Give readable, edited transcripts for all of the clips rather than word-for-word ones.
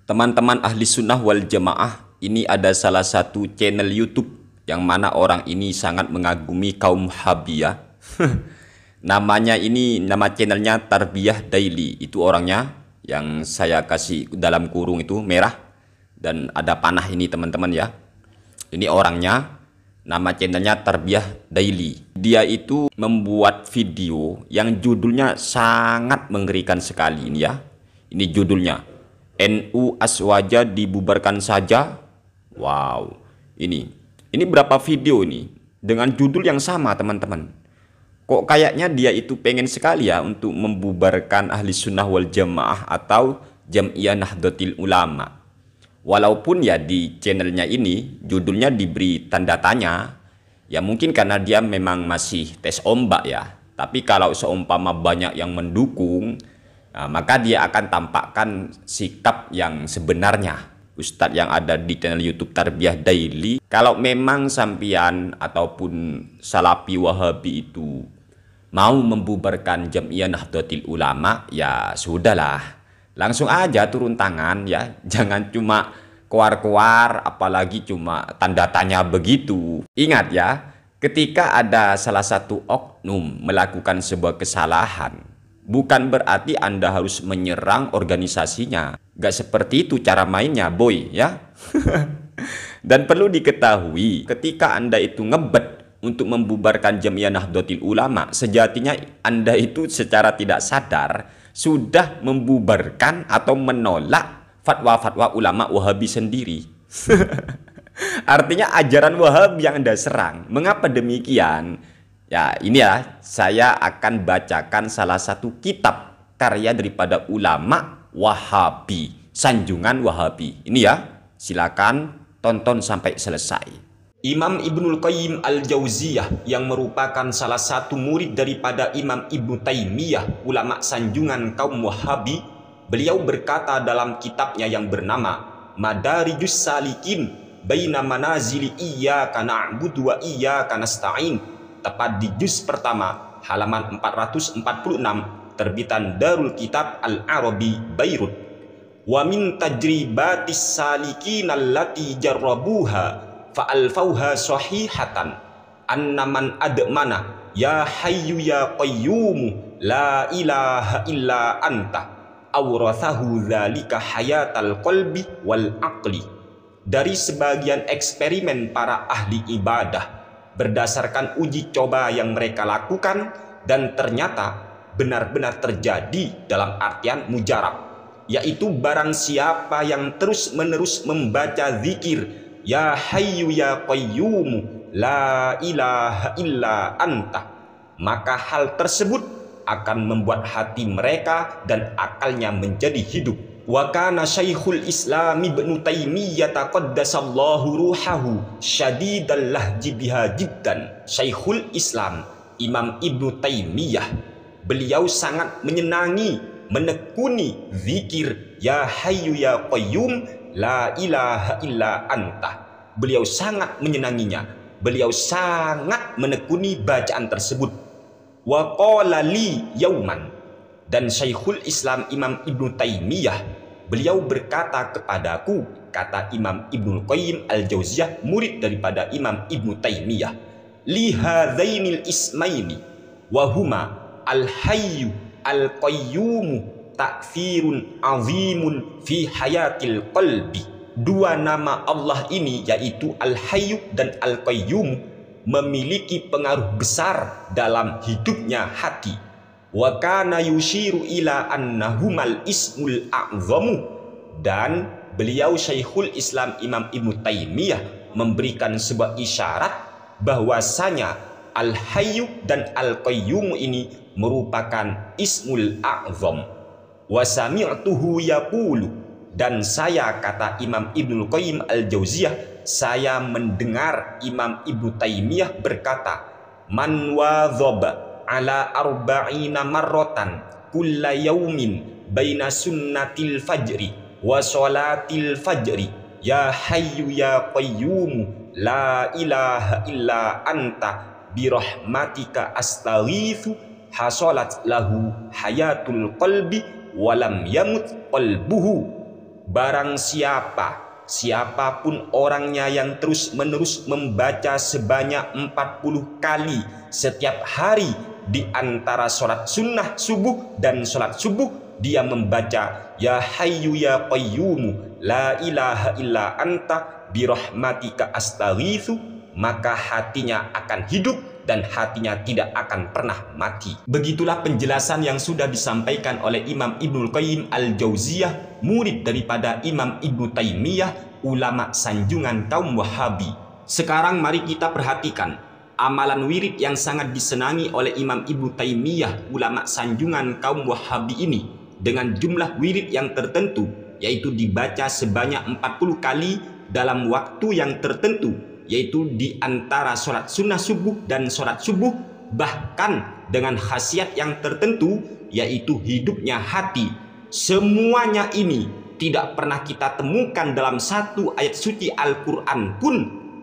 Teman-teman ahli sunnah wal jamaah, ini ada salah satu channel YouTube yang mana orang ini sangat mengagumi kaum Wahabiyah. Namanya ini, nama channelnya Tarbiyah Daily. Itu orangnya yang saya kasih dalam kurung itu merah dan ada panah ini teman-teman ya. Ini orangnya, nama channelnya Tarbiyah Daily. Dia itu membuat video yang judulnya sangat mengerikan sekali ini ya. Ini judulnya, NU Aswaja dibubarkan saja. Wow, ini berapa video ini dengan judul yang sama teman-teman. Kok kayaknya dia itu pengen sekali ya untuk membubarkan ahli sunnah wal jamaah atau Jam'iyah Nahdlatul Ulama. Walaupun ya di channelnya ini judulnya diberi tanda tanya, ya mungkin karena dia memang masih tes ombak ya. Tapi kalau seumpama banyak yang mendukung, nah, maka dia akan tampakkan sikap yang sebenarnya. Ustadz yang ada di channel YouTube Tarbiyah Daily, kalau memang sampian ataupun Salafi Wahabi itu mau membubarkan Jam'iyah Nahdlatul Ulama, ya sudahlah, langsung aja turun tangan ya, jangan cuma keluar-keluar, apalagi cuma tanda tanya begitu. Ingat ya, ketika ada salah satu oknum melakukan sebuah kesalahan, bukan berarti Anda harus menyerang organisasinya. Gak seperti itu cara mainnya, boy ya. Dan perlu diketahui, ketika Anda itu ngebet untuk membubarkan Jam'iyah Nahdlatul Ulama, sejatinya Anda itu secara tidak sadar sudah membubarkan atau menolak fatwa-fatwa ulama Wahabi sendiri. Artinya ajaran Wahabi yang Anda serang. Mengapa demikian? Ya, ini ya, saya akan bacakan salah satu kitab karya daripada ulama Wahabi, sanjungan Wahabi. Ini ya, silakan tonton sampai selesai. Imam Ibnul Qayyim Al-Jauziyah yang merupakan salah satu murid daripada Imam Ibnu Taimiyah, ulama sanjungan kaum Wahabi, beliau berkata dalam kitabnya yang bernama Madarijus Salikin Baina Manazili Iyyaka Na'budu wa Iyyaka Nasta'in, tepat di juz pertama halaman 446, terbitan Darul Kitab Al-Arabi Beirut. Wa min tajribatis salikin allati jarrabuha fa'alfauha sahihatan anna man admana ya hayyu ya qayyum la ilaha illa anta awrathahu dzalika hayatal qalbi wal aqli. Dari sebagian eksperimen para ahli ibadah berdasarkan uji coba yang mereka lakukan, dan ternyata benar-benar terjadi dalam artian mujarab, yaitu barang siapa yang terus-menerus membaca zikir ya hayyu ya qayyum la ilaha illa anta, maka hal tersebut akan membuat hati mereka dan akalnya menjadi hidup. Wa kana Syekhul Islam Ibnu Taimiyah taqaddasallahu ruhahu syadidal lahji biha jiddan. Syekhul Islam Imam Ibnu Taimiyah, beliau sangat menyenangi, menekuni zikir ya hayyu ya qayyum la ilaha illa anta. Beliau sangat menyenanginya, beliau sangat menekuni bacaan tersebut. Wa qala li yauman, dan Syekhul Islam Imam Ibnu Taimiyah, beliau berkata kepadaku, kata Imam Ibnul Qayyim Al-Jauziyah, murid daripada Imam Ibnu Taimiyah, li hadzainil ismaini wa huma al-hayyu al-qayyum ta'thirun azimun fi hayatil qalbi. Dua nama Allah ini, yaitu Al-Hayyu dan Al-Qayyum, memiliki pengaruh besar dalam hidupnya hati. Wa kana yushiru ila annahumal ismul a'zamu, dan beliau Syekhul Islam Imam Ibnu Taimiyah memberikan sebuah isyarat bahwasanya Al-Hayyu dan Al-Qayyum ini merupakan ismul a'zam. Wa sami'tuhu yaqulu, dan saya, kata Imam Ibnul Qayyim Al-Jauziyah, saya mendengar Imam Ibnu Taimiyah berkata, man wadhaba ala arba'ina marratan kulla yaumin baina sunnatil fajri wa sholatil fajri ya hayyu ya qayyum la ilaha illa anta birahmatika astaghithu hasolat lahu hayatul qalbi walam yamut qalbuhu. barang siapapun orangnya yang terus-menerus membaca sebanyak 40 kali setiap hari di antara sholat sunnah subuh dan sholat subuh, dia membaca ya hayyu ya qayyumu la ilaha illa anta birahmatika astaghitsu, maka hatinya akan hidup dan hatinya tidak akan pernah mati. Begitulah penjelasan yang sudah disampaikan oleh Imam Ibnul Qayyim Al-Jauziyah, murid daripada Imam Ibnu Taimiyah, ulama sanjungan kaum Wahabi. Sekarang mari kita perhatikan amalan wirid yang sangat disenangi oleh Imam Ibnu Taimiyah, ulama sanjungan kaum Wahabi ini, dengan jumlah wirid yang tertentu, yaitu dibaca sebanyak 40 kali dalam waktu yang tertentu, yaitu di antara sholat sunnah subuh dan sholat subuh, bahkan dengan khasiat yang tertentu, yaitu hidupnya hati. Semuanya ini tidak pernah kita temukan dalam satu ayat suci Al-Quran pun,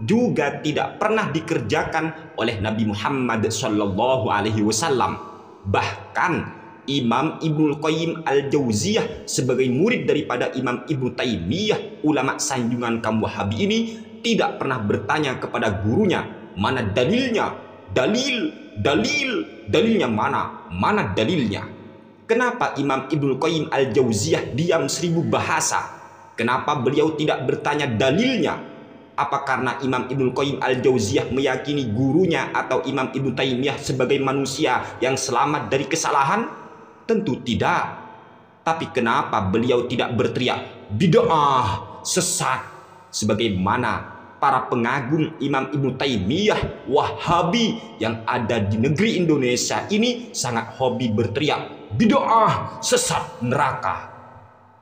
juga tidak pernah dikerjakan oleh Nabi Muhammad SAW. Bahkan Imam Ibnul Qayyim Al-Jauziyah sebagai murid daripada Imam Ibnu Taimiyah, ulama sanjungan kaum Wahabi ini, tidak pernah bertanya kepada gurunya, mana dalilnya? Dalilnya mana dalilnya? Kenapa Imam Ibnul Qayyim Al-Jauziyah diam 1000 bahasa? Kenapa beliau tidak bertanya dalilnya? Apa karena Imam Ibnul Qayyim Al-Jauziyah meyakini gurunya atau Imam Ibnu Taimiyah sebagai manusia yang selamat dari kesalahan? Tentu tidak. Tapi kenapa beliau tidak berteriak bid'ah, sesat, sebagaimana para pengagum Imam Ibnu Taimiyah Wahabi yang ada di negeri Indonesia ini sangat hobi berteriak bid'ah, sesat, neraka?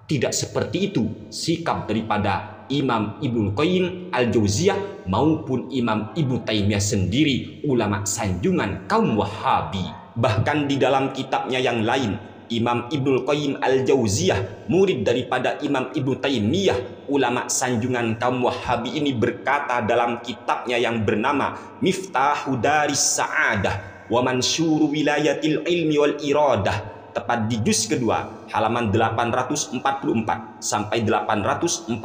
Tidak seperti itu sikap daripada Imam Ibnul Qayyim Al-Jauziyah maupun Imam Ibnu Taimiyah sendiri, ulama sanjungan kaum Wahabi. Bahkan di dalam kitabnya yang lain, Imam Ibnul Qayyim Al-Jauziyah, murid daripada Imam Ibnu Taimiyah, ulama sanjungan kaum Wahabi ini, berkata dalam kitabnya yang bernama Miftahu Daris Sa'adah wa Mansyuru Wilayatil Ilmi wal Iradah, tepat di juz kedua halaman 844 sampai 845,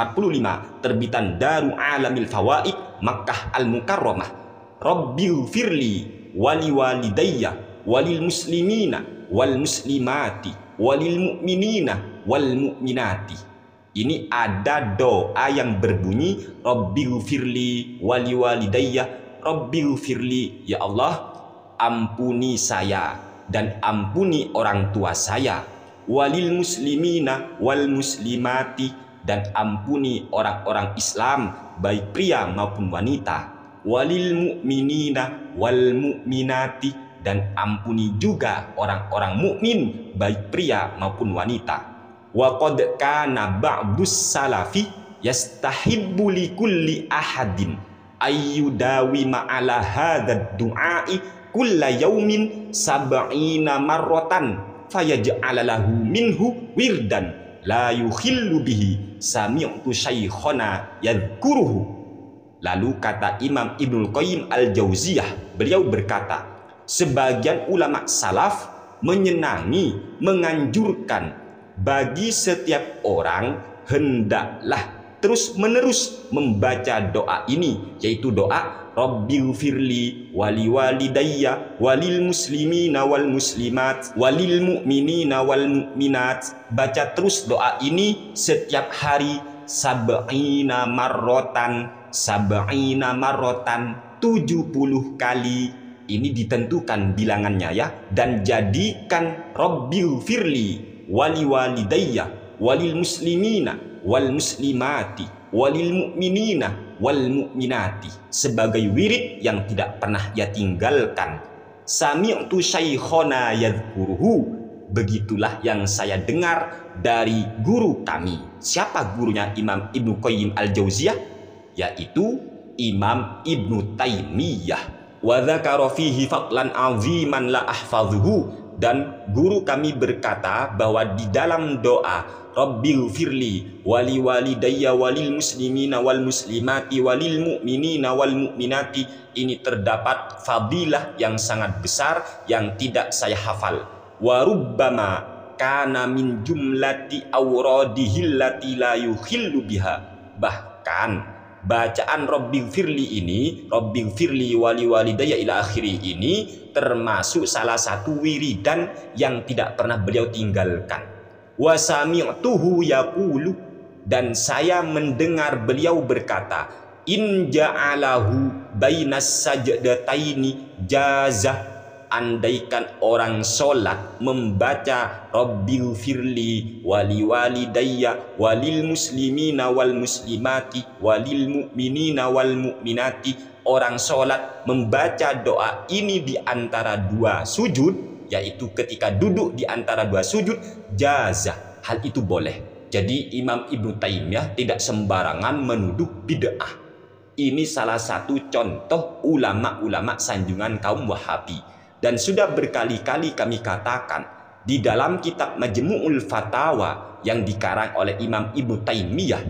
terbitan Daru Alamil Fawaid Makkah Al-Mukarramah. Rabbil firli wali walidayya walil muslimina wal muslimati walil mu'minina wal mu'minati. Ini ada doa yang berbunyi Rabbil firli wali walidayya, Rabbil firli, ya Allah ampuni saya dan ampuni orang tua saya, walil muslimina wal muslimati, dan ampuni orang-orang Islam baik pria maupun wanita, walil mu'minina wal mu'minati, dan ampuni juga orang-orang mukmin baik pria maupun wanita. Wa qad kana ba'dus salafi yastahibbu li kulli ahadin ayyudawi ma'ala hadzal du'ai kulla yaumin sab'ina marratan fayaj'ala lahu minhu wirdan la yukhillu bihi sami'tu syaikhana yadhkuruhu. Lalu kata Imam Ibnul Qayyim Al-Jauziyah, beliau berkata, sebagian ulama salaf menyenangi, menganjurkan bagi setiap orang hendaklah terus-menerus membaca doa ini, yaitu doa Rabbil firli wali walidayya walil muslimina wal muslimat walil mu'minina wal mu'minat. Baca terus doa ini setiap hari sab'ina marrotan 70 kali. Ini ditentukan bilangannya ya. Dan jadikan Rabbil firli wali walidayya walil muslimina wal muslimati walil mu'minina wal mu'minati sebagai wirid yang tidak pernah ia tinggalkan. Sami'tu syaikhona yadhkuruhu, begitulah yang saya dengar dari guru kami. Siapa gurunya Imam Ibnu Qayyim Al-Jauziyah? Yaitu Imam Ibnu Taimiyah. Wa dzakara fihi fadlan 'aziman la ahfazuhu, dan guru kami berkata bahwa di dalam doa Rabbil firli wali walidayya walil muslimina wal muslimati walil mu'minina wal mu'minati, ini terdapat fadilah yang sangat besar yang tidak saya hafal. Wa rubbama kana min jumlati awradihil lati la yukhillu biha. Bahkan bacaan Rabbighfirli ini, Rabbighfirli wali walidayya ila akhiri ini termasuk salah satu wiridan yang tidak pernah beliau tinggalkan. Wa sami'tuhu yaqulu, dan saya mendengar beliau berkata, in ja'alahu bainas sajdataini jazah, andaikan orang sholat membaca Rabbighfirli wali walidayya walil muslimina wal muslimati walil mu'minina wal mu'minati, orang sholat membaca doa ini di antara dua sujud, yaitu ketika duduk di antara dua sujud, jazah, hal itu boleh. Jadi Imam Ibnu Taimiyah tidak sembarangan menuduh bid'ah. Ini salah satu contoh ulama-ulama sanjungan kaum Wahabi. Dan sudah berkali-kali kami katakan, di dalam kitab Majmu'ul Fatawa yang dikarang oleh Imam Ibnu Taimiyah,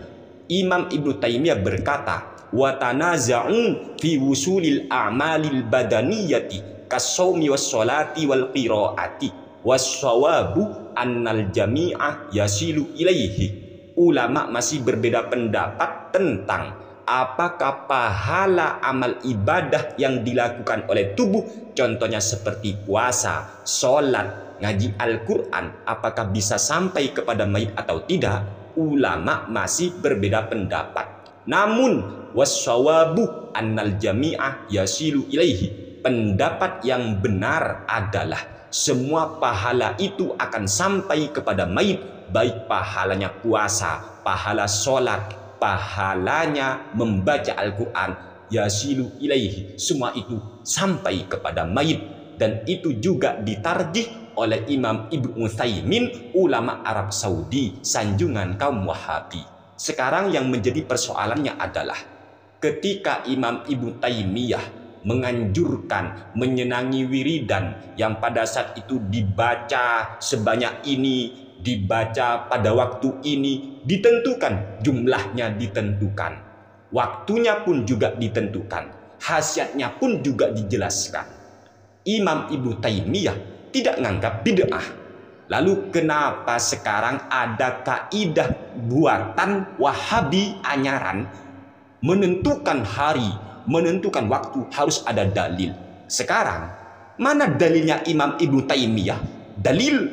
Imam Ibnu Taimiyah berkata, wa tanaza'u fi wusulil a'malil badaniyati kasawmi was sholati wal qiraati was shawabu annal jami'ah yasilu ilaihi. Ulama masih berbeda pendapat tentang apakah pahala amal ibadah yang dilakukan oleh tubuh, contohnya seperti puasa, sholat, ngaji Al-Quran, apakah bisa sampai kepada mayit atau tidak? Ulama masih berbeda pendapat. Namun wassawabu annal jami'ah yasilu ilaihi, pendapat yang benar adalah semua pahala itu akan sampai kepada mayit, baik pahalanya puasa, pahala sholat, pahalanya membaca Al-Quran, yasilu ilaihi, semua itu sampai kepada mayit. Dan itu juga ditarjih oleh Imam Ibnu Utsaimin, ulama Arab Saudi, sanjungan kaum Wahabi. Sekarang yang menjadi persoalannya adalah ketika Imam Ibnu Taimiyah menganjurkan menyenangi wiridan yang pada saat itu dibaca sebanyak ini, dibaca pada waktu ini, ditentukan jumlahnya, ditentukan waktunya pun juga ditentukan, khasiatnya pun juga dijelaskan. Imam Ibnu Taimiyah tidak menganggap bid'ah. Lalu kenapa sekarang ada kaidah buatan Wahabi anyaran, menentukan hari, menentukan waktu harus ada dalil? Sekarang mana dalilnya Imam Ibnu Taimiyah? Dalil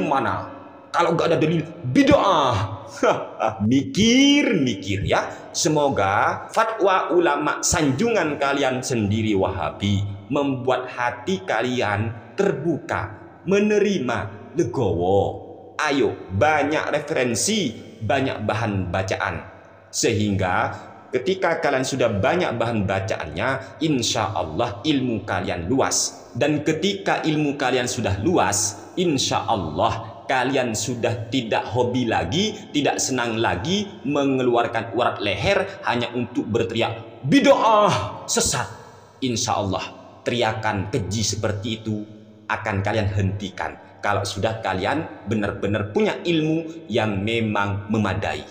mana? Kalau gak ada dalil, bid'ah. Mikir ya. Semoga fatwa ulama sanjungan kalian sendiri Wahabi membuat hati kalian terbuka, menerima, legowo. Ayo, banyak referensi, banyak bahan bacaan, sehingga ketika kalian sudah banyak bahan bacaannya, insya Allah ilmu kalian luas. Dan ketika ilmu kalian sudah luas, insya Allah kalian sudah tidak hobi lagi, tidak senang lagi mengeluarkan urat leher hanya untuk berteriak bid'ah, sesat. Insya Allah teriakan keji seperti itu akan kalian hentikan kalau sudah kalian benar-benar punya ilmu yang memang memadai.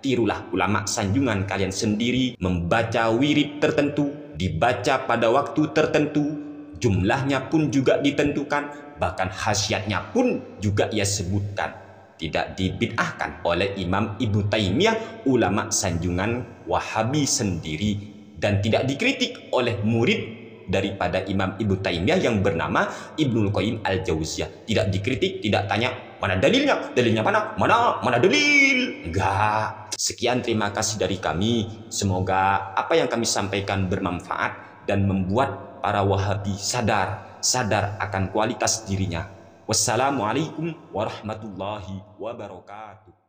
Tirulah ulama sanjungan kalian sendiri, membaca wirid tertentu, dibaca pada waktu tertentu, jumlahnya pun juga ditentukan, bahkan khasiatnya pun juga ia sebutkan. Tidak dibid'ahkan oleh Imam Ibnu Taimiyah, ulama sanjungan Wahabi sendiri, dan tidak dikritik oleh murid daripada Imam Ibnu Taimiyah yang bernama Ibnul Qayyim Al-Jauziyah. Tidak dikritik, tidak tanya mana dalilnya, mana dalil. Enggak. Sekian, terima kasih dari kami. Semoga apa yang kami sampaikan bermanfaat dan membuat para Wahabi sadar akan kualitas dirinya. Wassalamualaikum warahmatullahi wabarakatuh.